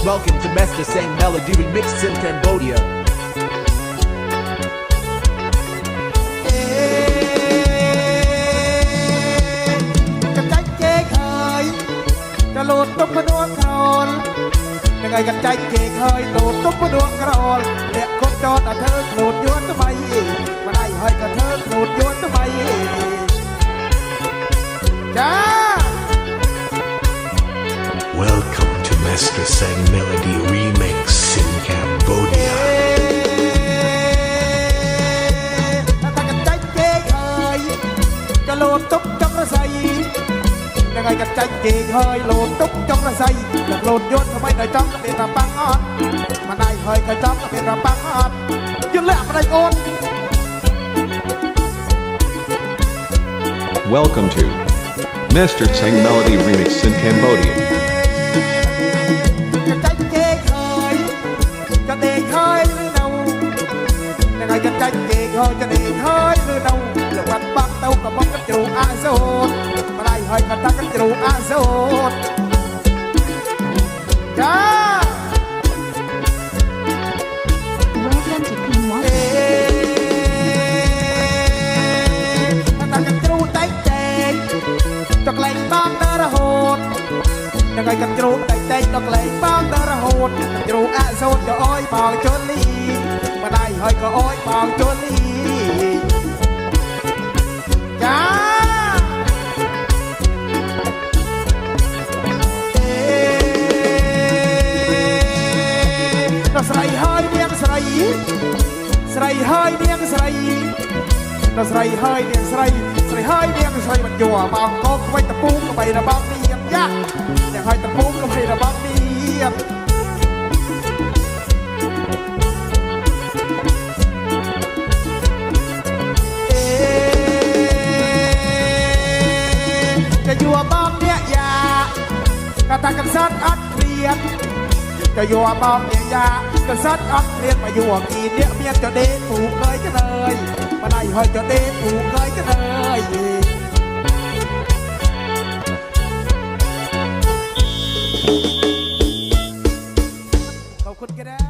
Welcome to Master Sang Melody Remixed in Cambodia. จะโหลดตุ๊กดวงกรอลยังไงกันใจเก่งเฮยโหลดตุ๊กดวงกรอลเรียกคนจอดเธอโหลดย้อนทำไมมาได้เฮยกับเธอโหลดย้อนทำไมจ้า Welcome to Master Sang Melody Remix in Cambodia. ถ้ากันใจเก่งเฮยจะโหลดตุ๊กจังระใสยังไงกันใจเก่งเฮยโหลดตุ๊กจังระใสอยากโหลดย้อนทำไมได้จังเป็นระปังอดมาได้เฮยกับจังเป็นระปังอดยืนแหลกมาได้โอน Welcome to Master Sang Melody Remix in Cambodia. จะใจเก่งเฮยจะเด็กเฮยหรือเนายังไงจะใจเก่งเฮยจะเด็กเฮยหรือเนาเรื่องวันปักเต้ากับมองกันจูอาโซดมาได้เฮยกับตากันจูอาโซดจ้า Welcome to Clean Water. ตากันจูแตงแตงจะแกล้งบ้างเดระโหดยังไงกันจูแตงแตงจะแกล้งบ้างเดระโหดจูอาโซดจะอ้อยบางจนลีมาได้เฮยก็อ้อยบางจนลีจ้าเราใส่เฮยเนียงใส่ใส่เฮยเนียงใส่เราใส่เฮยเนียงใส่ใส่เฮยเนียงใส่มันจั่วบางก็ไว้ตะปูก็ไประบางเนียงยะอย่างให้ตะปูก็ไประบางเนียงจะอยู่บ้านเนี่ยยากระทำกันสัตว์อัดเรียนจะอยู่บ้านเนี่ยยากระสัตว์อัดเรียนมาอยู่กี่เนี่ยเมียจะเด็ดถูกเคยจะเลยมาได้หอยจะเด็ดถูกเคยจะเลยขอบคุณกันนะ